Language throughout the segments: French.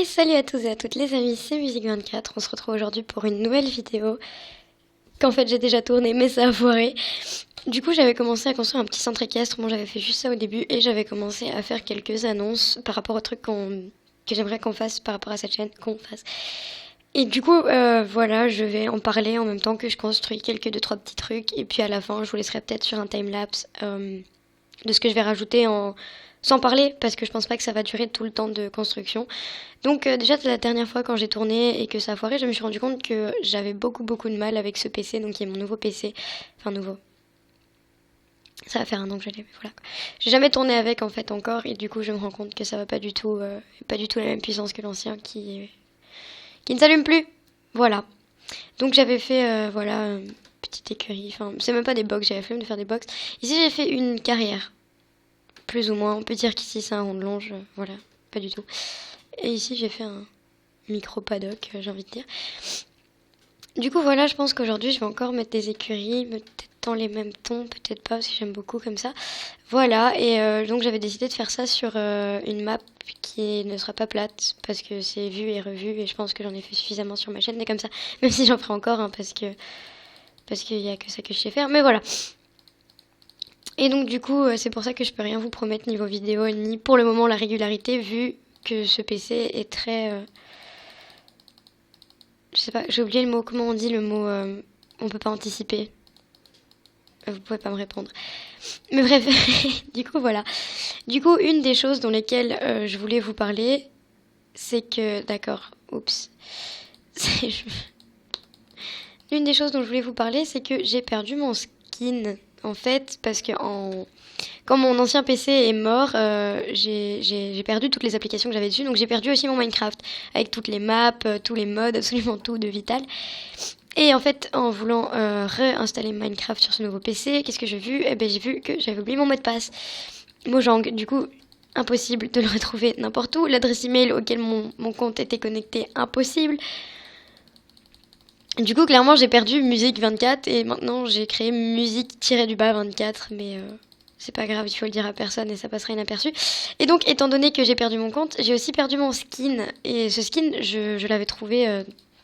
Et salut à tous et à toutes les amis, c'est Musique24. On se retrouve aujourd'hui pour une nouvelle vidéo qu'en fait j'ai déjà tournée mais ça a foiré. Du coup j'avais commencé à construire un petit centre équestre, moi j'avais fait juste ça au début et j'avais commencé à faire quelques annonces par rapport aux trucs que j'aimerais qu'on fasse par rapport à cette chaîne, qu'on fasse. Et du coup voilà, je vais en parler en même temps que je construis deux trois petits trucs et puis à la fin je vous laisserai peut-être sur un timelapse de ce que je vais rajouter sans parler parce que je pense pas que ça va durer tout le temps de construction. Donc déjà la dernière fois quand j'ai tourné et que ça a foiré, je me suis rendu compte que j'avais beaucoup de mal avec ce PC, donc qui est mon nouveau PC, enfin nouveau. Ça va faire un an que je l'ai, mais voilà. J'ai jamais tourné avec en fait encore et du coup je me rends compte que ça va pas du tout la même puissance que l'ancien qui ne s'allume plus. Voilà. Donc j'avais fait voilà une petite écurie, enfin c'est même pas des box, j'avais flemme de faire des box. Ici j'ai fait une carrière. Plus ou moins, on peut dire qu'ici c'est un rond de longe, voilà, pas du tout. Et ici j'ai fait un micro paddock, j'ai envie de dire. Du coup voilà, je pense qu'aujourd'hui je vais encore mettre des écuries, peut-être dans les mêmes tons, peut-être pas, parce que j'aime beaucoup comme ça. Voilà, et donc j'avais décidé de faire ça sur une map qui ne sera pas plate, parce que c'est vu et revu, et je pense que j'en ai fait suffisamment sur ma chaîne, et comme ça, même si j'en ferai encore, hein, parce qu'il y a que ça que je sais faire, mais voilà. Et donc du coup c'est pour ça que je peux rien vous promettre niveau vidéo ni pour le moment la régularité vu que ce PC est très je sais pas, j'ai oublié le mot, comment on dit le mot on peut pas anticiper. Vous pouvez pas me répondre. Mais bref, du coup voilà. Du coup une des choses dans lesquelles je voulais vous parler c'est que d'accord, oups. Une des choses dont je voulais vous parler c'est que j'ai perdu mon skin en fait parce que quand mon ancien PC est mort, j'ai perdu toutes les applications que j'avais dessus. Donc j'ai perdu aussi mon Minecraft avec toutes les maps, tous les mods, absolument tout de Vital. Et en fait, en voulant réinstaller Minecraft sur ce nouveau PC, qu'est-ce que j'ai vu? Eh ben j'ai vu que j'avais oublié mon mot de passe. Mojang, du coup, impossible de le retrouver n'importe où. L'adresse email auquel mon compte était connecté, impossible. Du coup, clairement, j'ai perdu Musique24 et maintenant j'ai créé Musique-24, mais c'est pas grave, il faut le dire à personne et ça passera inaperçu. Et donc, étant donné que j'ai perdu mon compte, j'ai aussi perdu mon skin. Et ce skin, je l'avais trouvé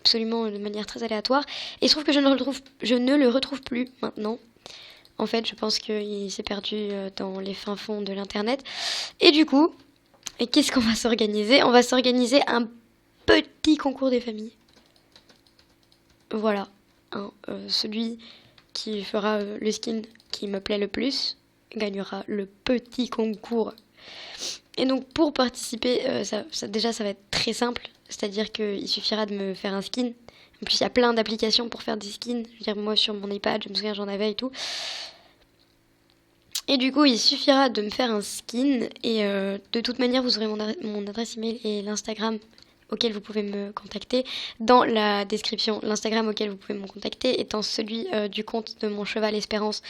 absolument de manière très aléatoire. Et il se trouve que je ne le retrouve plus maintenant. En fait, je pense qu'il s'est perdu dans les fins fonds de l'internet. Et du coup, qu'est-ce qu'on va s'organiser? On va s'organiser un petit concours des familles. Voilà, hein, celui qui fera le skin qui me plaît le plus gagnera le petit concours. Et donc pour participer, déjà ça va être très simple, c'est-à-dire qu'il suffira de me faire un skin. En plus il y a plein d'applications pour faire des skins, je veux dire moi sur mon iPad, je me souviens j'en avais et tout. Et du coup il suffira de me faire un skin et de toute manière vous aurez mon adresse email et l'Instagram auquel vous pouvez me contacter dans la description. L'Instagram auquel vous pouvez me contacter étant celui du compte de mon cheval Espérance.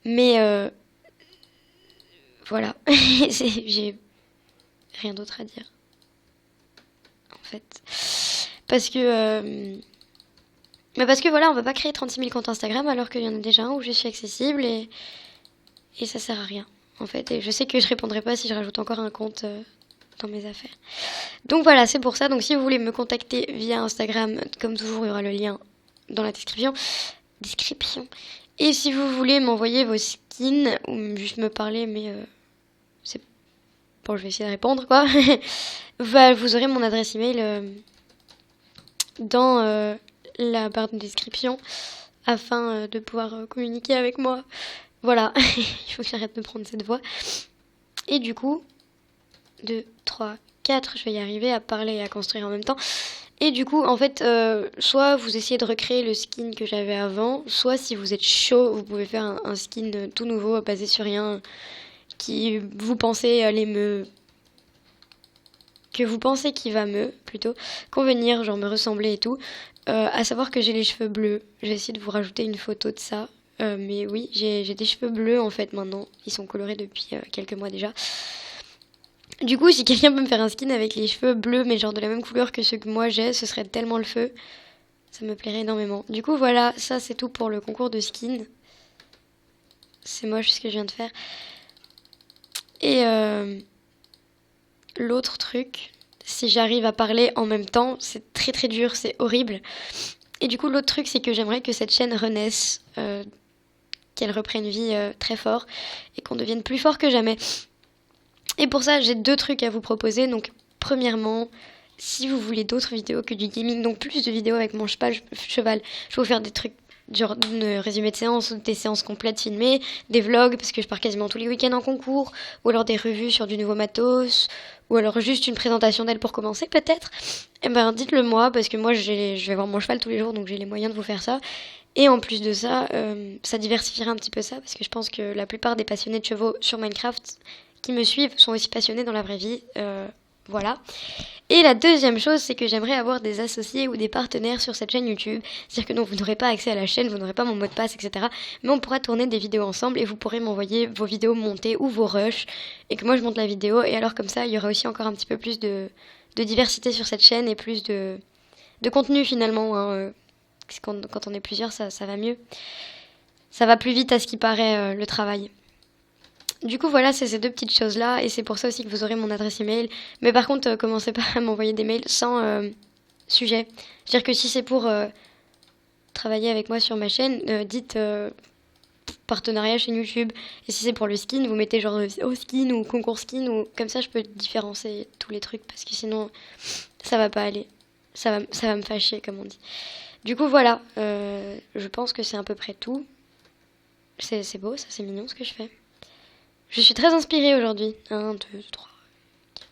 Mais voilà, j'ai rien d'autre à dire. En fait. Parce que voilà, on va pas créer 36 000 comptes Instagram alors qu'il y en a déjà un où je suis accessible et ça sert à rien. En fait, et je sais que je répondrai pas si je rajoute encore un compte dans mes affaires. Donc voilà, c'est pour ça. Donc si vous voulez me contacter via Instagram, comme toujours, il y aura le lien dans la description. Et si vous voulez m'envoyer vos skins ou juste me parler, mais c'est bon, je vais essayer de répondre quoi. Vous aurez mon adresse email dans la barre de description afin de pouvoir communiquer avec moi. Voilà, il faut que j'arrête de prendre cette voix. Et du coup, 2, 3, 4, je vais y arriver à parler et à construire en même temps. Et du coup, en fait, soit vous essayez de recréer le skin que j'avais avant, soit si vous êtes chaud, vous pouvez faire un skin tout nouveau basé sur rien qui vous pensez que vous pensez qui va plutôt convenir, genre me ressembler et tout. À savoir que j'ai les cheveux bleus. Je vais essayer de vous rajouter une photo de ça. Mais oui, j'ai des cheveux bleus en fait maintenant. Ils sont colorés depuis quelques mois déjà. Du coup, si quelqu'un peut me faire un skin avec les cheveux bleus, mais genre de la même couleur que ceux que moi j'ai, ce serait tellement le feu. Ça me plairait énormément. Du coup, voilà, ça c'est tout pour le concours de skin. C'est moche ce que je viens de faire. Et l'autre truc, si j'arrive à parler en même temps, c'est très très dur, c'est horrible. Et du coup, l'autre truc, c'est que j'aimerais que cette chaîne renaisse, qu'elle reprenne vie très fort et qu'on devienne plus fort que jamais. Et pour ça, j'ai 2 trucs à vous proposer. Donc, premièrement, si vous voulez d'autres vidéos que du gaming, donc plus de vidéos avec mon cheval, je vais vous faire des trucs genre de résumé de séances, des séances complètes filmées, des vlogs parce que je pars quasiment tous les week-ends en concours, ou alors des revues sur du nouveau matos, ou alors juste une présentation d'elle pour commencer peut-être. Eh ben dites-le moi parce que moi je vais voir mon cheval tous les jours donc j'ai les moyens de vous faire ça. Et en plus de ça, ça diversifiera un petit peu ça parce que je pense que la plupart des passionnés de chevaux sur Minecraft qui me suivent sont aussi passionnés dans la vraie vie. Voilà. Et la deuxième chose, c'est que j'aimerais avoir des associés ou des partenaires sur cette chaîne YouTube. C'est-à-dire que non, vous n'aurez pas accès à la chaîne, vous n'aurez pas mon mot de passe, etc. Mais on pourra tourner des vidéos ensemble et vous pourrez m'envoyer vos vidéos montées ou vos rushs. Et que moi je monte la vidéo. Et alors comme ça, il y aura aussi encore un petit peu plus de diversité sur cette chaîne et plus de contenu finalement. Hein. Quand on est plusieurs, ça va mieux. Ça va plus vite à ce qui paraît le travail. Du coup, voilà, c'est ces 2 petites choses-là, et c'est pour ça aussi que vous aurez mon adresse email. Mais par contre, commencez pas à m'envoyer des mails sans sujet. C'est-à-dire que si c'est pour travailler avec moi sur ma chaîne, dites partenariat chaîne YouTube. Et si c'est pour le skin, vous mettez genre au skin ou concours skin, ou comme ça je peux différencier tous les trucs, parce que sinon, ça va pas aller. Ça va me fâcher, comme on dit. Du coup, voilà, je pense que c'est à peu près tout. C'est beau, ça, c'est mignon ce que je fais. Je suis très inspirée aujourd'hui. 1, 2, 3, 4.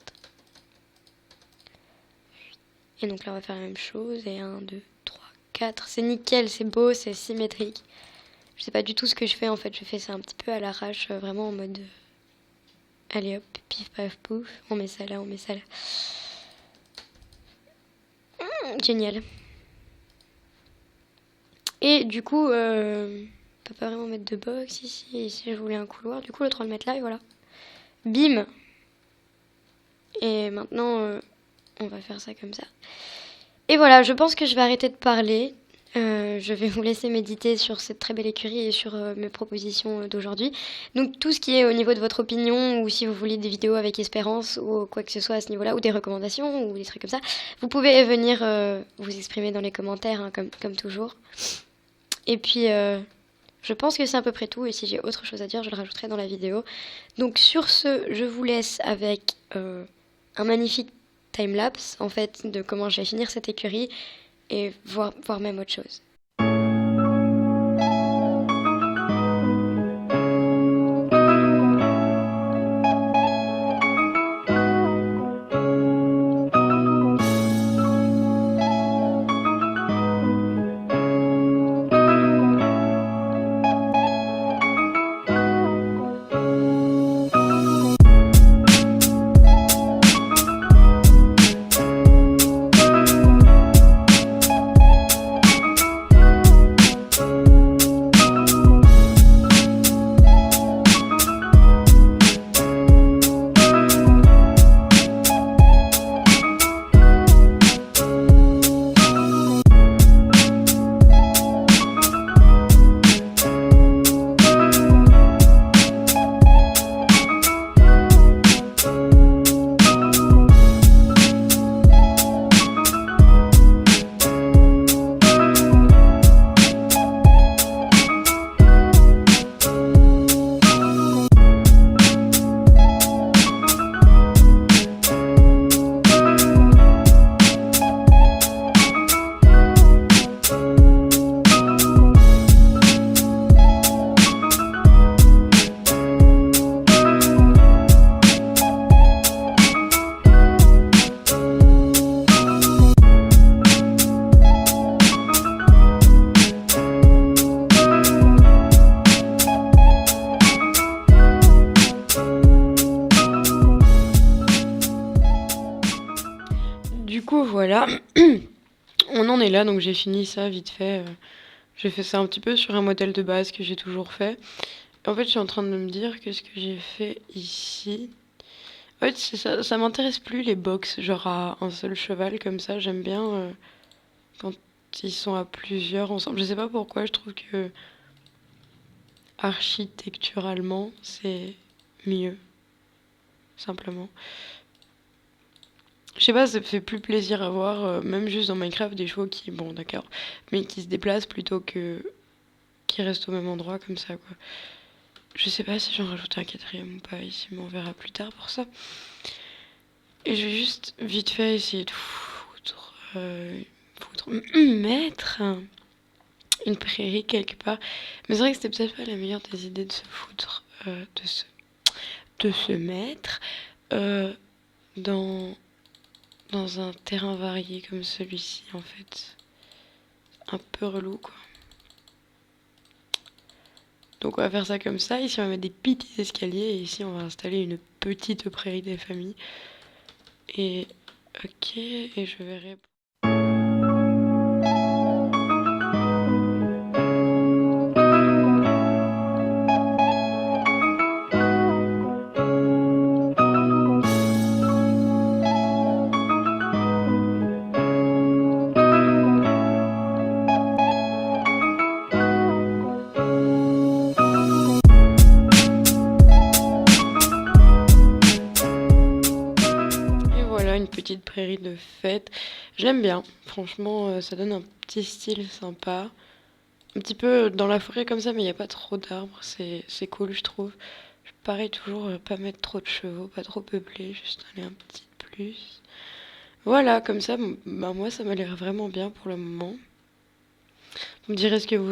Et donc là, on va faire la même chose. Et 1, 2, 3, 4. C'est nickel, c'est beau, c'est symétrique. Je sais pas du tout ce que je fais en fait. Je fais ça un petit peu à l'arrache, vraiment en mode. Allez hop, pif paf pouf. On met ça là, on met ça là. Génial. Et du coup, on peut pas vraiment mettre de box ici. Et ici, je voulais un couloir. Du coup, l'autre, on va le mettre là et voilà. Bim. Et maintenant, on va faire ça comme ça. Et voilà, je pense que je vais arrêter de parler. Je vais vous laisser méditer sur cette très belle écurie et sur mes propositions d'aujourd'hui. Donc tout ce qui est au niveau de votre opinion, ou si vous voulez des vidéos avec Espérance ou quoi que ce soit à ce niveau-là, ou des recommandations ou des trucs comme ça, vous pouvez venir vous exprimer dans les commentaires, hein, comme toujours. Et puis je pense que c'est à peu près tout, et si j'ai autre chose à dire, je le rajouterai dans la vidéo. Donc sur ce, je vous laisse avec un magnifique timelapse en fait de comment je vais finir cette écurie et voir même autre chose. Du coup, voilà, on en est là, donc j'ai fini ça vite fait. J'ai fait ça un petit peu sur un modèle de base que j'ai toujours fait. En fait, je suis en train de me dire que ce que j'ai fait ici... En fait, ça m'intéresse plus les box, genre à un seul cheval comme ça. J'aime bien quand ils sont à plusieurs ensemble. Je sais pas pourquoi, je trouve que architecturalement, c'est mieux, simplement. Je sais pas, ça me fait plus plaisir à voir, même juste dans Minecraft, des chevaux qui, bon d'accord, mais qui se déplacent plutôt que qui restent au même endroit comme ça, quoi. Je sais pas si j'en rajoute un quatrième ou pas ici, mais on verra plus tard pour ça. Et je vais juste vite fait essayer de mettre une prairie quelque part. Mais c'est vrai que c'était peut-être pas la meilleure des idées de se foutre, de se mettre euh, dans, dans un terrain varié comme celui-ci, en fait. Un peu relou, quoi. Donc on va faire ça comme ça. Ici on va mettre des petits escaliers et ici on va installer une petite prairie des familles. Et ok, et je verrai. Et voilà une petite prairie de fête. Je l'aime bien, franchement, ça donne un petit style sympa. Un petit peu dans la forêt comme ça, mais il n'y a pas trop d'arbres, c'est cool, je trouve. Pareil, toujours pas mettre trop de chevaux, pas trop peuplé, juste aller un petit plus. Voilà, comme ça, bah moi ça m'a l'air vraiment bien pour le moment. Vous me direz ce que vous...